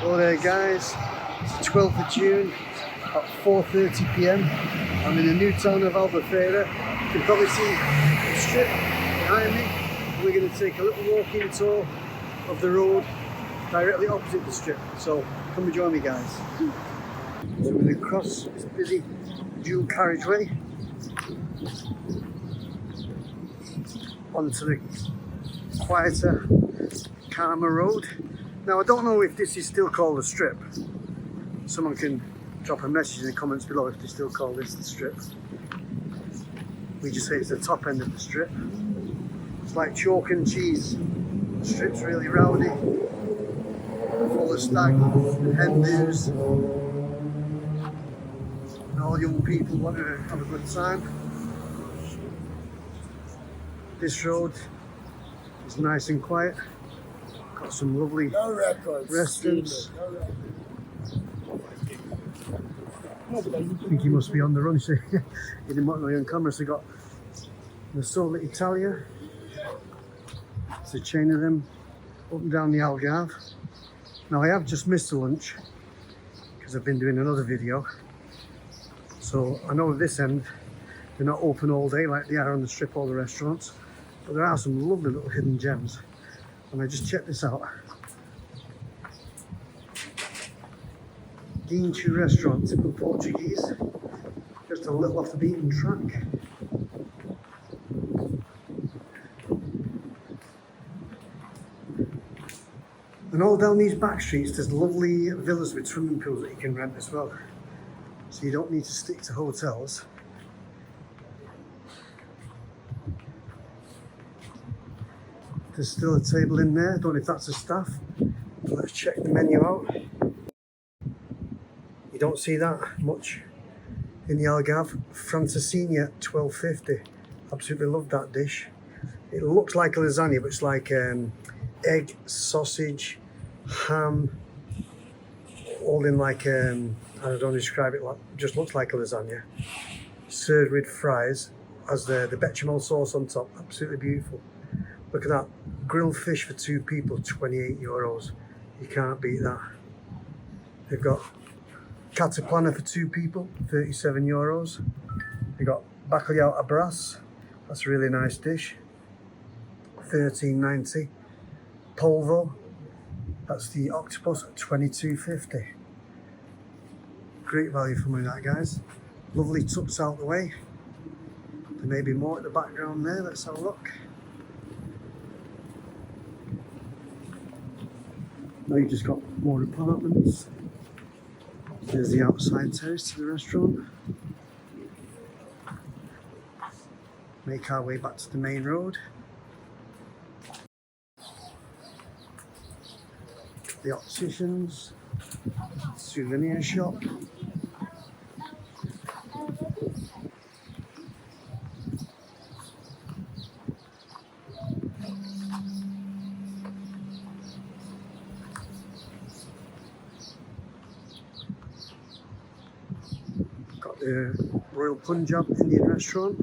Hello there guys, it's the 12th of June at 4:30 PM. I'm in the new town of Albufeira. You can probably see the strip behind me. We're going to take a little walking tour of the road directly opposite the strip. So come and join me guys. So we're going to cross this busy dual carriageway onto the quieter, calmer road. Now I don't know if this is still called a strip. Someone can drop a message in the comments below if they still call this the strip. We just say it's the top end of the strip. It's like chalk and cheese. The strip's really rowdy, full of stag, hen do's, and all young people want to have a good time. This road is nice and quiet. Got some lovely restaurants. I think he must be on the run. See, he didn't want me on camera. So he got the Sole Italia. It's a chain of them up and down the Algarve. Now I have just missed the lunch because I've been doing another video. So I know at this end they're not open all day like they are on the strip, all the restaurants. But there are some lovely little hidden gems. And I just checked this out. Guincho restaurant, typical Portuguese. Just a little off the beaten track. And all down these back streets there's lovely villas with swimming pools that you can rent as well. So you don't need to stick to hotels. There's still a table in there. I don't know if that's the staff. But let's check the menu out. You don't see that much in the Algarve. Francesinha, $12.50. Absolutely love that dish. It looks like a lasagna, but it's like egg, sausage, ham, all in like I don't describe it, like just looks like a lasagna. Served with fries, as the bechamel sauce on top. Absolutely beautiful. Look at that, grilled fish for 2 people, €28. You can't beat that. They've got cataplana for 2 people, €37. They've got bacalhau à brasse, that's a really nice dish, $13.90. Polvo, that's the octopus, $22.50. Great value for money that, guys. Lovely tups out the way. There may be more at the background there, let's have a look. Now you've just got more apartments. There's the outside terrace to the restaurant. Make our way back to the main road. The opticians, souvenir shop. The Royal Punjab Indian restaurant.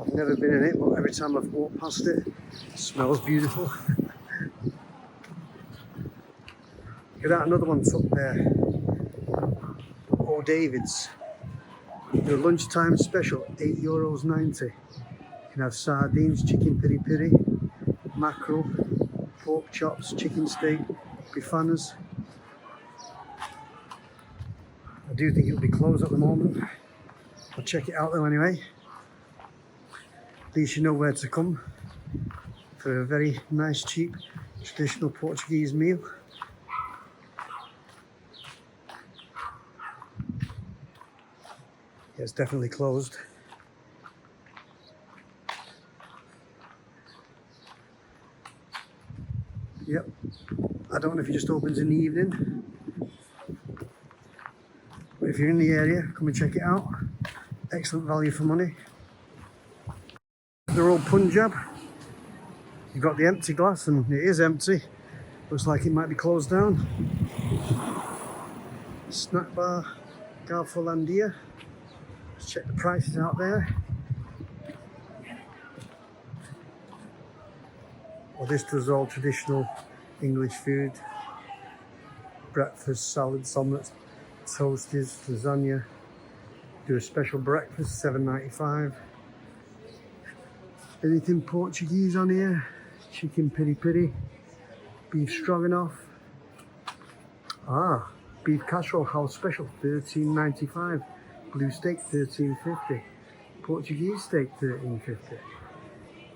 I've never been in it, but every time I've walked past it, it smells beautiful. Look at that, another one's up there. Oh, David's. The lunchtime special, €8.90. You can have sardines, chicken piri piri, mackerel, pork chops, chicken steak, bifanas. I do think it'll be closed at the moment. I'll check it out though anyway. At least you know where to come for a very nice, cheap, traditional Portuguese meal. Yeah, it's definitely closed. Yep. I don't know if it just opens in the evening. But if you're in the area, come and check it out. Excellent value for money. The Royal Punjab. You've got the empty glass, and it is empty. Looks like it might be closed down. Snack bar, Garfolandia. Let's check the prices out there. Well, this does all traditional English food. breakfast, salads, omelets, toasties, lasagna. Do a special breakfast, $7.95. Anything Portuguese on here? Chicken piri piri, beef stroganoff. Beef casserole house special, $13.95. Blue steak, $13.50. Portuguese steak, $13.50.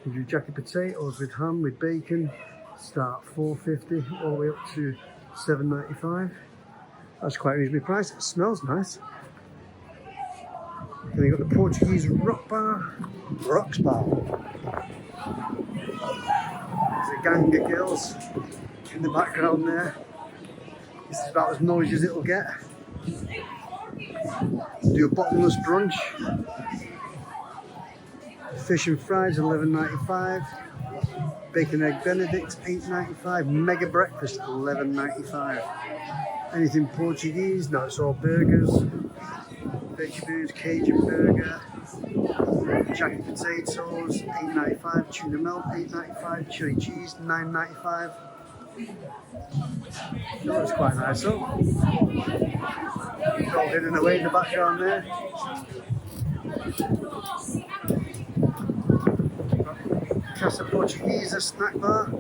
You do jacket potatoes with ham, with bacon, start at $4.50 all the way up to $7.95. That's quite reasonably priced. It smells nice. Then you've got the Portuguese rocks bar. There's a gang of girls in the background there. This is about as noisy as it'll get. Do a bottomless brunch. Fish and fries, $11.95. Bacon egg benedict, $8.95. Mega breakfast, $11.95. Anything Portuguese? No, it's all burgers. Vegetables, Cajun burger, jacket potatoes, $8.95. Tuna melt, $8.95. Chili cheese, $9.95. That looks quite nice, though. It's all hidden away in the background there. Casa Portuguesa snack bar,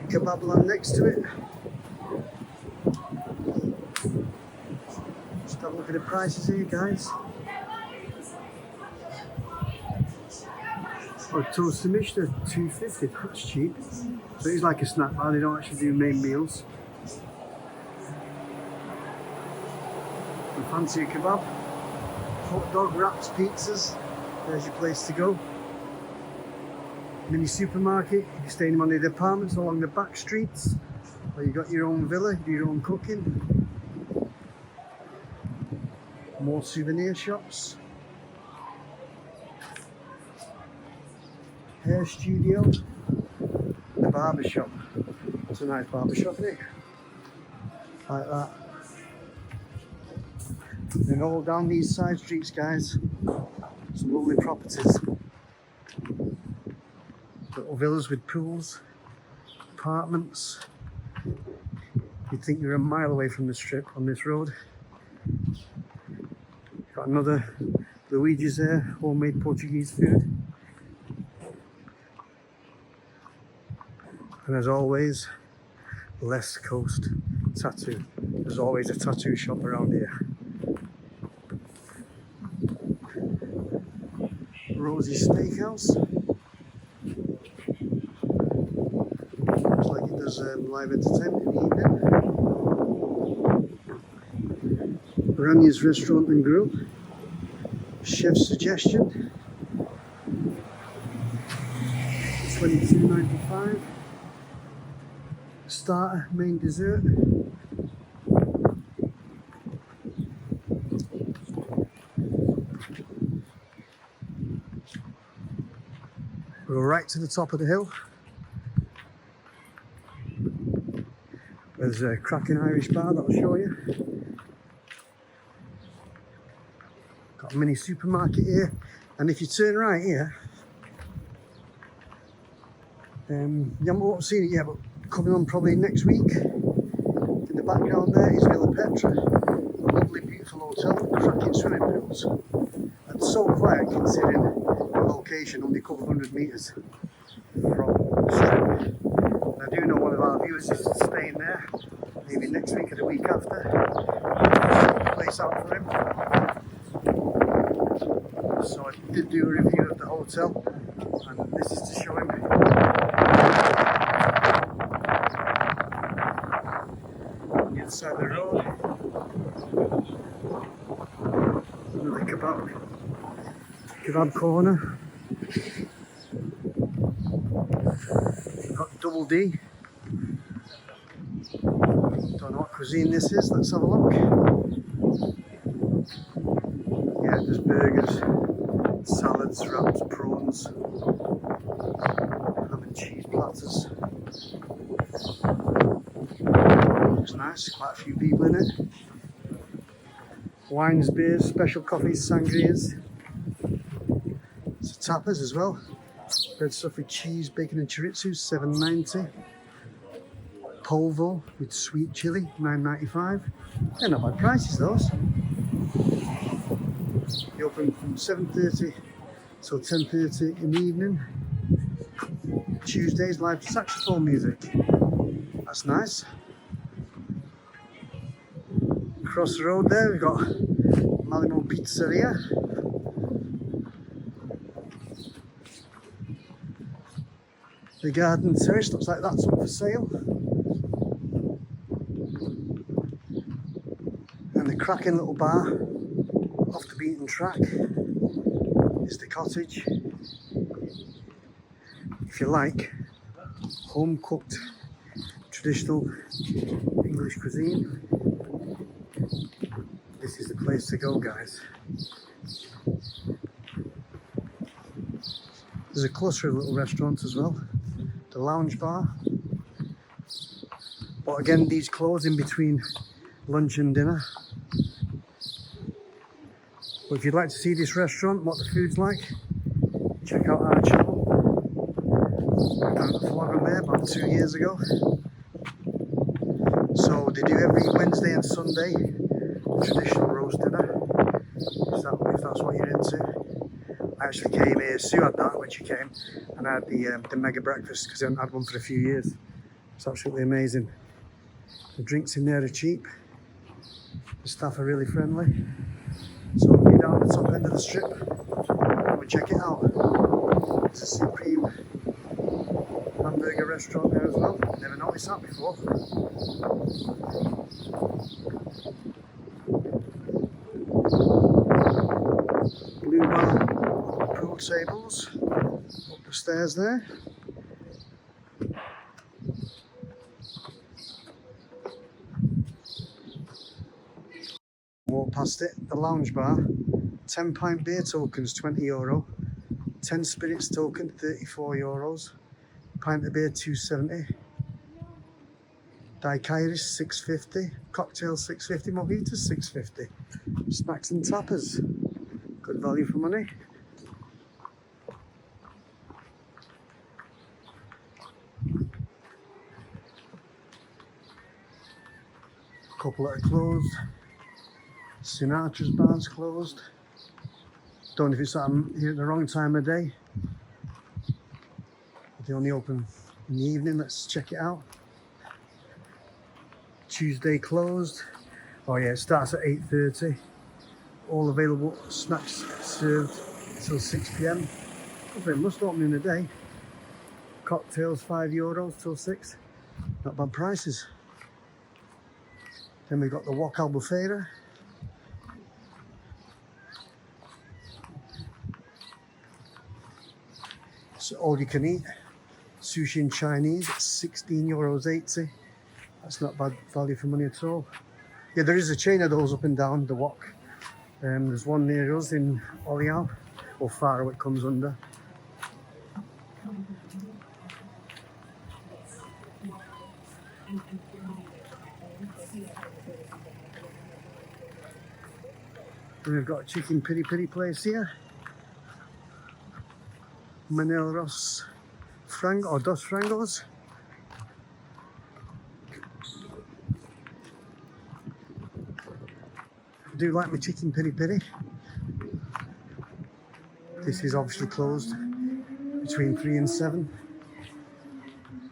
kebab land next to it. Just have a look at the prices here, guys. For a toasted mish, they're $2.50. That's cheap. So it's like a snack bar. They don't actually do main meals. And fancy a kebab, hot dog wraps, pizzas. There's your place to go. Mini supermarket, you can stay in one of the apartments along the back streets, or you got your own villa, you do your own cooking. More souvenir shops. Hair studio. The barber shop. It's a nice barber shop, isn't it? Like that. Then all down these side streets, guys, some lovely properties. Little villas with pools, apartments. You'd think you're a mile away from the strip on this road. Got another Luigi's there, homemade Portuguese food. And as always, West Coast tattoo. There's always a tattoo shop around here. Rosie's Steakhouse. Looks like it does live entertainment in the evening. Ranya's Restaurant and Grill. Chef's Suggestion. $22.95. Starter, main dessert. We'll go right to the top of the hill. There's a cracking Irish bar that I'll show you. Got a mini supermarket here, and if you turn right here, you haven't seen it yet, but coming on probably next week. In the background there is Villa Petra, a lovely, beautiful hotel with cracking swimming pools, and so quiet considering the location, only a couple of hundred metres from the strip. And I do know one of our viewers is staying there, maybe next week or the week after. Check the place out for him. So I did do a review of the hotel, and this is to show him. On the other side of the road, another kebab corner. Got Double D. Don't know what cuisine this is, let's have a look. Yeah, there's burgers, salads, wraps, prawns, ham and cheese platters. Looks nice, quite a few people in it. Wines, beers, special coffees, sangrias. It's tapas as well. Bread stuffed with cheese, bacon and chorizo, $7.90. polvo with sweet chili, $9.95. They're not bad prices, those. They open from 7:30 till 10:30 in the evening. Tuesdays, live saxophone music. That's nice. Across the road there, we've got Malimo Pizzeria. The garden terrace looks like that's up for sale. And the cracking little bar off the beaten track is the cottage. If you like home cooked traditional English cuisine, this is the place to go, guys. There's a cluster of little restaurants as well. The lounge bar. But again, these close in between lunch and dinner. But if you'd like to see this restaurant, what the food's like, check out our channel. I done a vlog on there about 2 years ago. So they do every Wednesday and Sunday traditional roast dinner, if that's what you're into. I actually came here, Sue had that when she came, and I had the mega breakfast because I hadn't had one for a few years. It's absolutely amazing. The drinks in there are cheap, the staff are really friendly. So we'll be down at the top end of the strip and we'll check it out. There's a supreme hamburger restaurant there as well. Never noticed that before. Blue bar pool tables up the stairs there. Walk past it, the lounge bar. 10 pint beer tokens, €20. 10 spirits token, €34. Pint of beer, $2.70. Daiquiris, $6.50. Cocktails, $6.50. Mojitos, $6.50. Snacks and tappers. Good value for money. Couple that are closed. Sinatra's bar's closed. Don't know if it's here at the wrong time of day. They only open in the evening. Let's check it out. Tuesday closed. Oh yeah, it starts at 8:30. All available snacks served till 6 p.m. They must open in the day. Cocktails €5 till 6. Not bad prices. Then we've got the Wok Albufeira. So all you can eat. Sushi and Chinese, €16.80. That's not bad value for money at all. Yeah, there is a chain of those up and down the Wok. There's one near us in Olial, or Faro it comes under. And we've got a chicken piri piri place here. Manelos Frango or Dos Frangos. I do like my chicken piri piri. This is obviously closed between 3 and 7.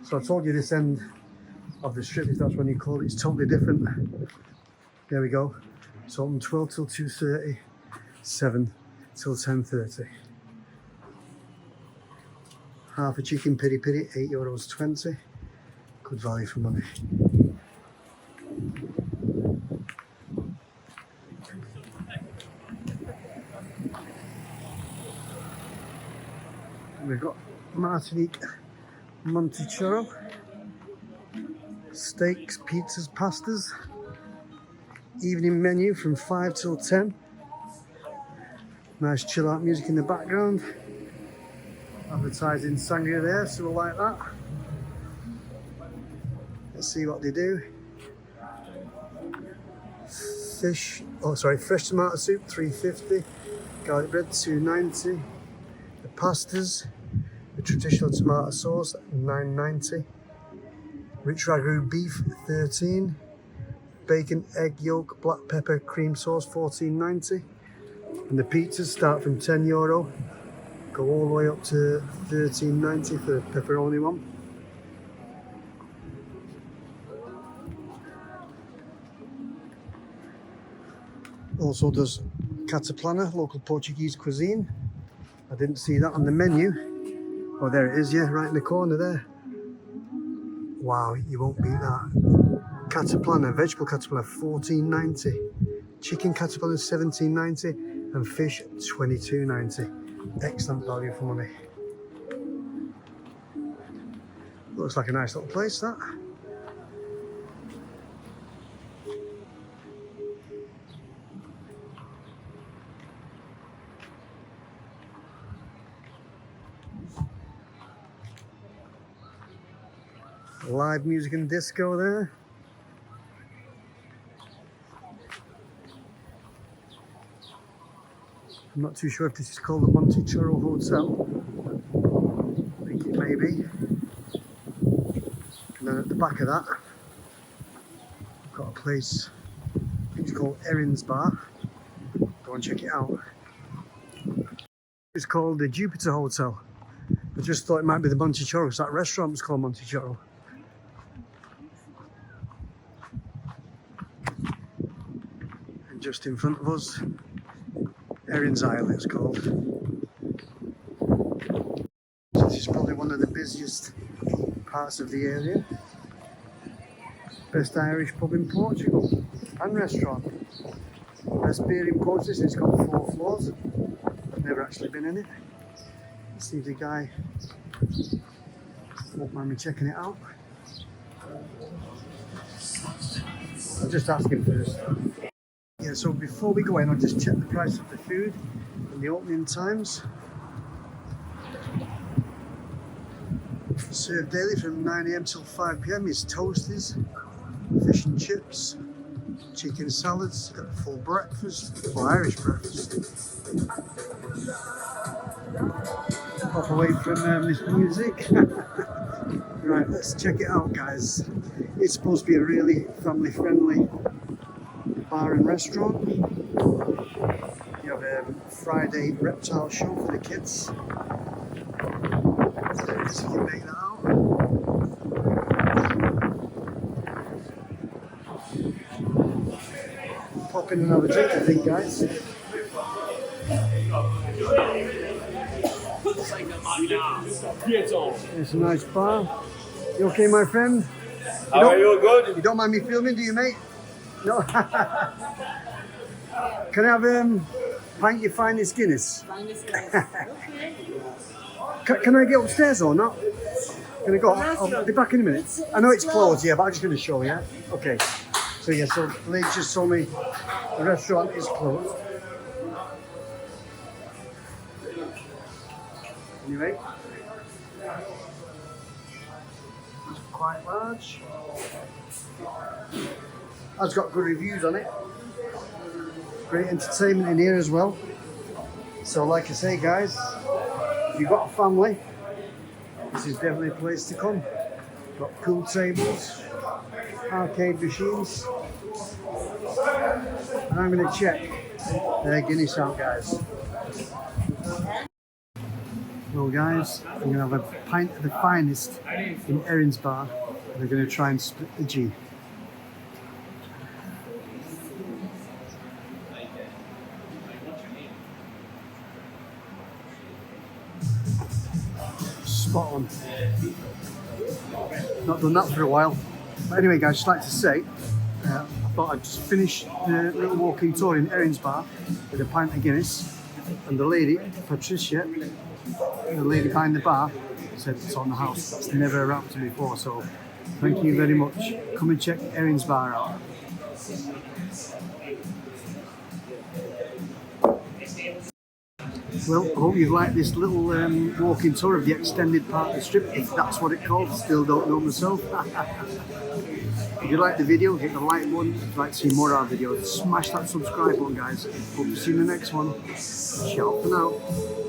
So I told you this end of the strip, if that's what you call it, it's totally different. There we go. It's open 12 till 2:30, 7 till 10:30. Half a chicken piri piri, €8.20. Good value for money. And we've got Martinique Monticello. Steaks, pizzas, pastas. Evening menu from 5 till 10. Nice chill out music in the background. Advertising Sangria there, so we'll like that. Let's see what they do. Fresh tomato soup, $3.50. Garlic bread, $2.90. The pastas, the traditional tomato sauce, $9.90. Rich ragu beef 13. Bacon, egg yolk, black pepper, cream sauce 14.90. And the pizzas start from €10, go all the way up to 13.90 for the pepperoni one. Also does cataplana, local Portuguese cuisine. I didn't see that on the menu. Oh, there it is, yeah, right in the corner there. Wow, you won't beat that. Cataplana, vegetable cataplana, 14.90. Chicken cataplana, 17.90. And fish, 22.90. Excellent value for money. Looks like a nice little place, that. Live music and disco there. I'm not too sure if this is called the Monticello Hotel. I think it may be. And then at the back of that, I've got a place, I think it's called Erin's Bar. Go and check it out. It's called the Jupiter Hotel. I just thought it might be the Monticello, because that restaurant was called Monticello. And just in front of us, Erin's Isle it's called. So this is probably one of the busiest parts of the area. Best Irish pub in Portugal and restaurant. Best beer in Portugal. It's got 4 floors. I've never actually been in it. Let's see if the guy won't mind me checking it out. I'll just ask him first. Yeah, so before we go in, I'll just check the price of the food and the opening times. Served daily from 9 AM till 5 PM is toasties, fish and chips, chicken salads, got a full breakfast, full Irish breakfast. Pop away from this music. Right, let's check it out, guys. It's supposed to be a really family-friendly bar and restaurant. You have a Friday reptile show for the kids. So you can make that out. Pop in another drink, I think, guys. It's a nice bar. You okay, my friend? How are you? Good? You don't mind me filming, do you, mate? No. Can I have pint your finest Guinness? Finest Guinness. Okay. Can I get upstairs or not? Can I go? I'll be back in a minute. I know it's closed, yeah, but I'm just going to show you. Okay. So yeah, so the lady just told me the restaurant is closed. Anyway, it's quite large. It's got good reviews on it. Great entertainment in here as well. So like I say, guys, if you've got a family, this is definitely a place to come. Got pool tables, arcade machines, and I'm going to check their Guinness out, guys. Well, guys, I'm going to have a pint of the finest in Erin's Bar, and we're going to try and split the G. Spot on. Not done that for a while. But anyway, guys, just like to say, I thought I'd just finish the little walking tour in Erin's Bar with a pint of Guinness, and the lady, Patricia, the lady behind the bar, said it's on the house. It's never happened to me before, so thank you very much. Come and check Erin's Bar out. Well, I hope you've liked this little walking tour of the extended part of the strip, if that's what it's called. Still don't know myself. If you like the video, hit the like button. If you'd like to see more of our videos, smash that subscribe button, guys. Hope to see you in the next one. Ciao for now.